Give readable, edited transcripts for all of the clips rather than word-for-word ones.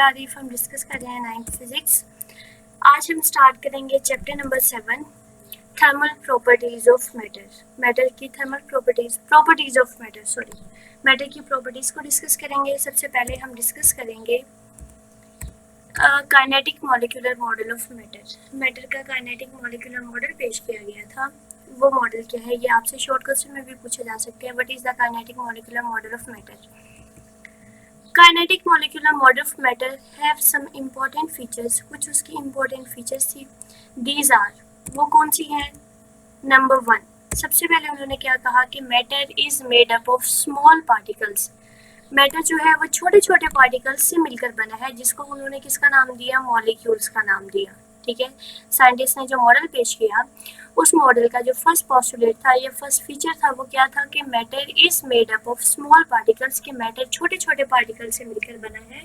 मेरा आरिफ, हम डिस्कस कर रहे हैं 9th फिजिक्स। आज हम स्टार्ट करेंगे chapter number 7, thermal properties of matter. Matter की थर्मल प्रॉपर्टीज ऑफ मैटर की प्रॉपर्टीज को डिस्कस करेंगे। सबसे पहले हम डिस्कस करेंगे kinetic molecular model of matter का काइनेटिक मॉलिक्यूलर मॉडल पेश किया गया था। वो मॉडल क्या है, ये आपसे शॉर्ट क्वेश्चन में भी पूछे जा सकते हैं। What is the kinetic molecular model of matter? Kinetic molecular model of matter have some important features. कुछ उसकी इम्पोर्टेंट फीचर्स थी। दीज आर, वो कौन सी हैं? नंबर 1, सबसे पहले उन्होंने क्या कहा कि matter is made up of small particles. Matter जो है वो छोटे छोटे पार्टिकल्स से मिलकर बना है, जिसको उन्होंने किसका नाम दिया? मॉलिक्यूल्स का नाम दिया। ठीक है, साइंटिस्ट ने जो मॉडल पेश किया, उस मॉडल का जो फर्स्ट पोस्टुलेट था या फर्स्ट फीचर था वो क्या था कि matter is made up of small particles, के मैटर छोटे छोटे पार्टिकल से मिलकर बना है,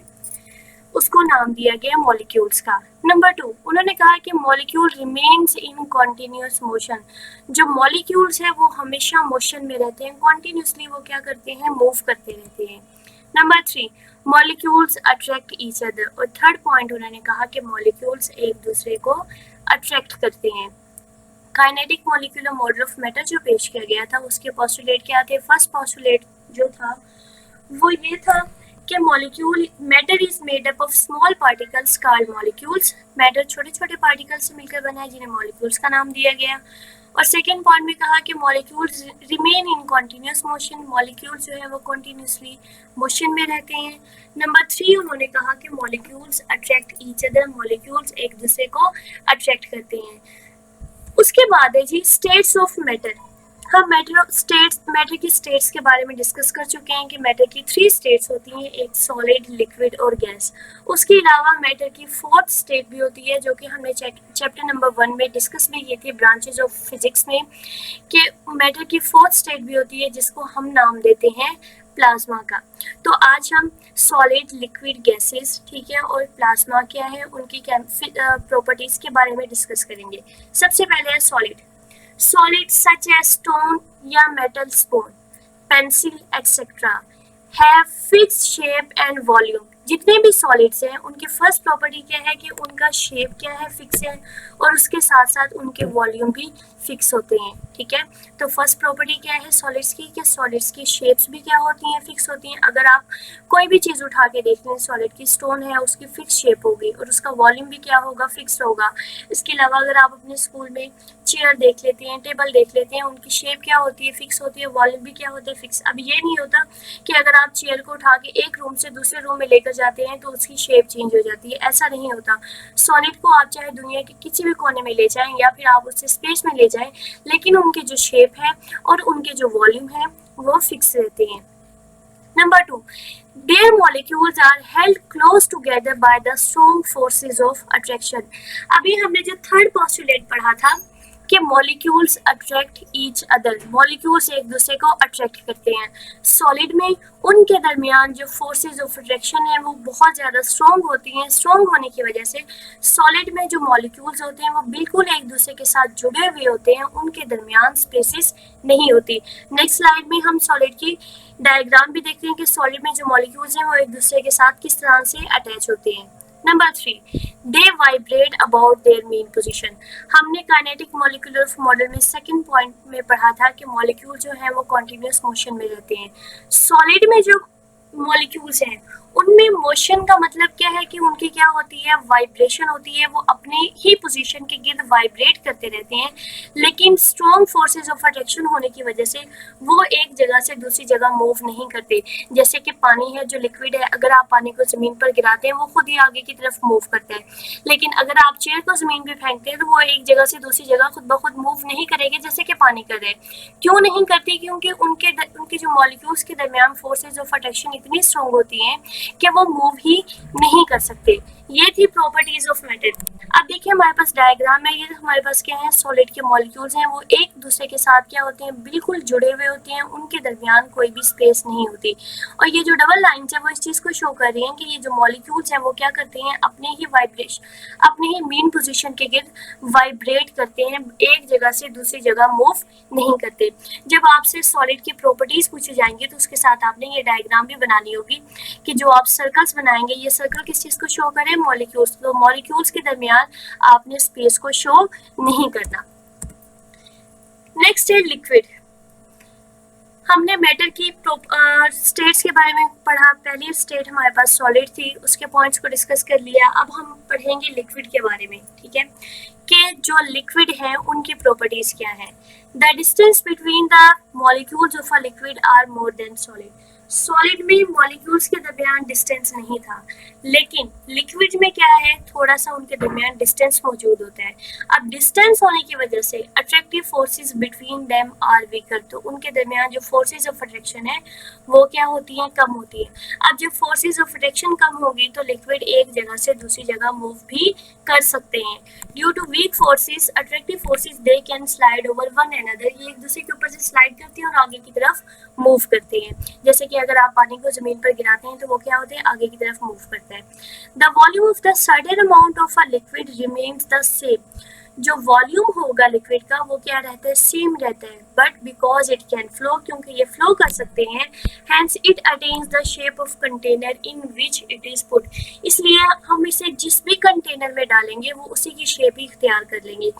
उसको नाम दिया गया मॉलिक्यूल्स का। नंबर 2, उन्होंने कहा कि molecule remains in continuous motion. जो मॉलिक्यूल्स है वो हमेशा मोशन में रहते हैं, कॉन्टिन्यूसली वो क्या करते हैं? मूव करते रहते हैं। Number 3, molecules attract each other. और थर्ड पॉइंट उन्होंने कहा कि मॉलिक्यूल्स एक दूसरे को अट्रैक्ट करते हैं। Kinetic molecular model of matter जो पेश किया गया था, उसके पोस्टुलेट क्या थे? फर्स्ट पोस्टुलेट जो था वो ये था कि molecule matter is made up of small particles called molecules. Matter छोटे छोटे पार्टिकल से मिलकर बना है, जिन्हें मॉलिक्यूल्स का नाम दिया गया। और सेकेंड पॉइंट में कहा कि molecules remain in continuous motion. Molecules जो है वो कॉन्टिन्यूसली मोशन में रहते हैं। नंबर 3, उन्होंने कहा कि molecules attract each other. Molecules एक दूसरे को अट्रैक्ट करते हैं। उसके बाद है जी स्टेट्स ऑफ मैटर। हम मैटर की स्टेट्स के बारे में डिस्कस कर चुके हैं कि मैटर की 3 स्टेट्स होती हैं, एक सॉलिड, लिक्विड और गैस। उसके अलावा मैटर की 4th स्टेट भी होती है, जो कि हमने चैप्टर नंबर 1 में डिस्कस भी की थी, ब्रांचेज ऑफ फिजिक्स में, कि मैटर की 4th स्टेट भी होती है, जिसको हम नाम देते हैं प्लाज्मा का। तो आज हम सॉलिड, लिक्विड, गैसेस, ठीक है, और प्लाज्मा क्या है, उनकी प्रॉपर्टीज के बारे में डिस्कस करेंगे। सबसे पहले है solid. Solid such as stone या metal spoon, pencil etcetera have fixed shape and volume. जितने भी सॉलिड्स हैं उनकी फर्स्ट प्रॉपर्टी क्या है कि उनका शेप क्या है? फिक्स है, और उसके साथ साथ उनके वॉल्यूम भी फिक्स होते हैं। ठीक है, तो फर्स्ट प्रॉपर्टी क्या है सॉलिड्स की? कि सॉलिड्स की शेप्स भी क्या होती हैं? फिक्स होती हैं। अगर आप कोई भी चीज़ उठा के देख लें, सॉलिड की स्टोन है, उसकी फिक्स शेप होगी और उसका वॉल्यूम भी क्या होगा? फिक्स होगा। इसके अलावा अगर आप अपने स्कूल में चेयर देख लेते हैं, टेबल देख लेते हैं, उनकी शेप क्या होती है? फिक्स होती है, वॉल्यूम भी क्या होता है? फिक्स। अब ये नहीं होता कि अगर आप चेयर को उठा के एक रूम से दूसरे रूम में लेकर जाते हैं तो उसकी शेप चेंज हो जाती है, ऐसा नहीं होता। सॉलिड को आप चाहे दुनिया के किसी भी कोने में ले जाएं या फिर आप उससे स्पेस में ले जाएं, लेकिन उनके जो शेप है और उनके जो वॉल्यूम है वो फिक्स रहते हैं। Number 2, their molecules are held close together by the strong forces of attraction। अभी हमने जो थर्ड पोस्टुलेट पढ़ा था कि molecules attract each other, molecules एक दूसरे को अट्रैक्ट करते हैं। सॉलिड में उनके दरमियान जो फोर्सेस ऑफ अट्रैक्शन है वो बहुत ज़्यादा स्ट्रॉन्ग होती हैं। स्ट्रॉन्ग होने की वजह से सॉलिड में जो मॉलिक्यूल्स होते हैं वो बिल्कुल एक दूसरे के साथ जुड़े हुए होते हैं, उनके दरमियान स्पेसिस नहीं होती। नेक्स्ट स्लाइड में हम सॉलिड की डायग्राम भी देखते हैं कि सॉलिड में जो मॉलिक्यूल्स हैं वो एक दूसरे के साथ किस तरह से अटैच होते हैं। Number 3, they vibrate about their mean position. हमने काइनेटिक मॉलिक्यूलर मॉडल में सेकंड पॉइंट में पढ़ा था कि मॉलिक्यूल जो है वो कॉन्टिन्यूस मोशन में रहते हैं। सॉलिड में जो मॉलिक्यूल्स हैं उनमें मोशन का मतलब क्या है कि उनकी क्या होती है? वाइब्रेशन होती है। वो अपने ही पोजीशन के गिर्द वाइब्रेट करते रहते हैं, लेकिन स्ट्रॉन्ग फोर्सेस ऑफ अट्रैक्शन होने की वजह से वो एक जगह से दूसरी जगह मूव नहीं करते। जैसे कि पानी है जो लिक्विड है, अगर आप पानी को जमीन पर गिराते हैं वो खुद ही आगे की तरफ मूव करता है, लेकिन अगर आप चेयर को जमीन पर फेंकते हैं तो वो एक जगह से दूसरी जगह खुद ब खुद मूव नहीं करेगी, जैसे कि पानी कर रहे हैं। क्यों नहीं करती? क्योंकि उनके जो मॉलिक्यूल्स के दरमियान फोर्सेस ऑफ अट्रैक्शन इतनी स्ट्रॉन्ग होती हैं कि वो मूव ही नहीं कर सकते। ये थी प्रॉपर्टीज ऑफ मैटर। अब देखिए हमारे पास डायग्राम है, ये हमारे पास क्या है? सॉलिड के मॉलिक्यूल्स हैं, वो एक दूसरे के साथ क्या होते हैं? बिल्कुल जुड़े हुए होते हैं, उनके दरमियान कोई भी स्पेस नहीं होती। और ये जो डबल लाइंस है वो इस चीज़ को शो कर रही हैं कि ये जो मॉलिक्यूल्स हैं वो क्या करते हैं? अपने ही मेन पोजीशन के गिर्द वाइब्रेट करते हैं, एक जगह से दूसरी जगह मूव नहीं करते। जब आपसे सॉलिड की प्रॉपर्टीज पूछी जाएंगी तो उसके साथ आपने ये डायग्राम भी बनानी होगी कि जो आप सर्कल्स बनाएंगे, ये सर्कल किस चीज़ को शो करें, मॉलिक्यूल्स, तो मॉलिक्यूल्स के दरमियान आपने स्पेस को शो नहीं करना। नेक्स्ट है लिक्विड। हमने मैटर की स्टेट्स के बारे में पढ़ा। पहली स्टेट हमारे पास सॉलिड थी, उसके पॉइंट्स को डिस्कस कर लिया। अब हम पढ़ेंगे लिक्विड के बारे में, ठीक है, कि जो लिक्विड है उनकी प्रॉपर्टीज क्या है। The distance between the molecules of a liquid are more than solid. Solid में मॉलिक्यूल्स के दरमियान डिस्टेंस नहीं था, लेकिन लिक्विड में क्या है, थोड़ा सा उनके दरमियान डिस्टेंस मौजूद होता है। अब डिस्टेंस होने की वजह से attractive forces between them are weaker, तो उनके दरमियान जो फोर्सेस ऑफ अट्रैक्शन है वो क्या होती हैं, कम होती है। अब जब फोर्सेस ऑफ अट्रैक्शन कम होगी तो लिक्विड एक जगह से दूसरी जगह मूव भी कर सकते हैं। Due to weak forces attractive forces they can slide over one another, ये एक दूसरे के ऊपर से स्लाइड करती हैं और आगे की तरफ मूव करते हैं। जैसे कि अगर आप पानी को जमीन पर गिराते हैं तो वो क्या होते हैं, आगे की तरफ मूव करता है। The volume of the certain amount of a liquid remains the same. जो वॉल्यूम होगा लिक्विड का वो क्या रहता है, सेम रहता है, but because it can flow, क्योंकि ये फ्लो कर सकते हैं, hence it attains the shape of container in which it is put. इसलिए हम इसे जिस भी कंटेनर में डालेंगे वो उसी की शेप ही इख्तियार कर लेंगे।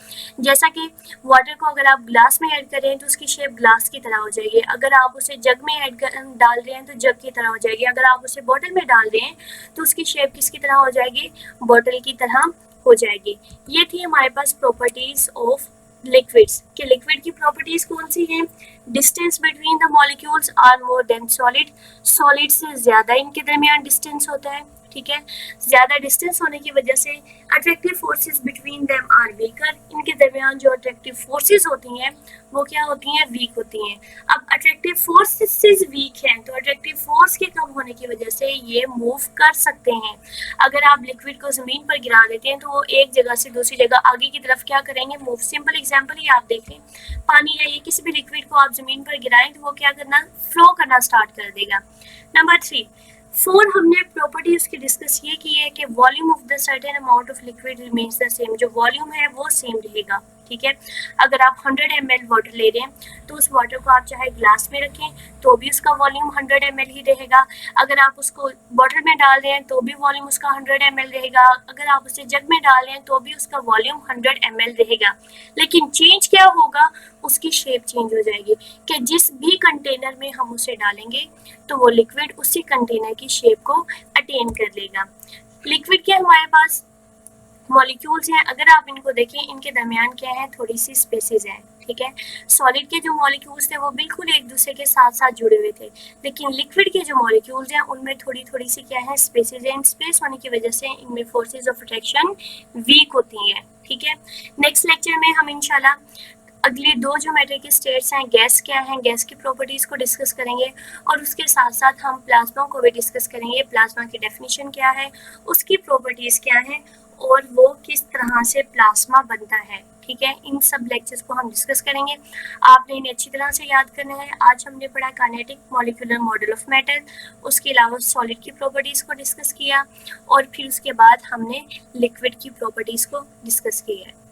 जैसा कि वाटर को अगर आप ग्लास में ऐड कर रहे हैं तो उसकी शेप ग्लास की तरह हो जाएगी, अगर आप उसे जग में डाल रहे हैं तो जग की तरह हो जाएगी, अगर आप उसे बॉटल में डाल रहे हैं तो उसकी शेप किसकी तरह हो जाएगी, बॉटल की तरह हो जाएगी। ये थी हमारे पास प्रॉपर्टीज ऑफ लिक्विड्स कि लिक्विड की प्रॉपर्टीज कौन सी हैं। Distance between the molecules are more than solid, solid से ज्यादा इनके दरमियान डिस्टेंस होता है, ठीक है। ज्यादा डिस्टेंस होने की वजह से attractive forces between them are weaker, इनके दरमियान जो अट्रैक्टिव फोर्सेस होती हैं वो क्या होती हैं, वीक होती हैं। अब अट्रैक्टिव फोर्सेस वीक हैं तो अट्रैक्टिव फोर्स के कम होने की वजह से ये मूव कर सकते हैं। अगर आप लिक्विड को जमीन पर गिरा देते हैं तो वो एक जगह से दूसरी जगह आगे की तरफ क्या करेंगे, मूव। सिंपल एग्जांपल ही आप देखें, पानी है, ये किसी भी लिक्विड को आप जमीन पर गिराएं तो वो क्या करना, फ्लो करना स्टार्ट कर देगा। नंबर 3 4 हमने प्रॉपर्टी उसकी डिस्कस ये की है कि volume of the certain amount of liquid remains the same, जो वॉल्यूम है वो सेम रहेगा, ठीक है। अगर आप 100 ml वाटर ले रहे हैं तो उस वाटर को आप चाहे ग्लास में रखें तो भी उसका वॉल्यूम 100 ml ही रहेगा, अगर आप उसको बॉटल में डाल रहे हैं तो भी वॉल्यूम उसका 100 ml रहेगा, अगर आप उसे जग में डाल रहे हैं तो भी उसका वॉल्यूम 100 ml रहेगा। लेकिन चेंज क्या होगा, उसकी शेप चेंज हो जाएगी कि जिस भी कंटेनर में हम उसे डालेंगे तो वो लिक्विड उसी कंटेनर की शेप को अटेन कर लेगा। लिक्विड के हमारे पास मॉलिक्यूल्स हैं, अगर आप इनको देखें इनके दरमियान क्या है, थोड़ी सी स्पेसेस हैं, ठीक है। सॉलिड के जो मॉलिक्यूल्स थे वो बिल्कुल एक दूसरे के साथ साथ जुड़े हुए थे, लेकिन लिक्विड के जो मॉलिक्यूल्स हैं उनमें थोड़ी थोड़ी सी क्या है, स्पेसेस हैं। स्पेस होने की वजह से इनमें फोर्सेस ऑफ अट्रैक्शन वीक होती हैं, ठीक है। नेक्स्ट लेक्चर में हम इंशाल्लाह अगली 2 जो मैटर की स्टेट्स हैं, गैस क्या है, गैस की प्रॉपर्टीज को डिस्कस करेंगे और उसके साथ साथ हम प्लाज्मा को भी डिस्कस करेंगे। प्लाज्मा की डेफिनेशन क्या है, उसकी प्रॉपर्टीज क्या है और वो किस तरह से प्लाज्मा बनता है, ठीक है। इन सब लेक्चर्स को हम डिस्कस करेंगे, आपने इन्हें अच्छी तरह से याद करना है। आज हमने पढ़ा kinetic molecular model of matter, उसके अलावा सॉलिड की प्रॉपर्टीज को डिस्कस किया और फिर उसके बाद हमने लिक्विड की प्रॉपर्टीज को डिस्कस किया है।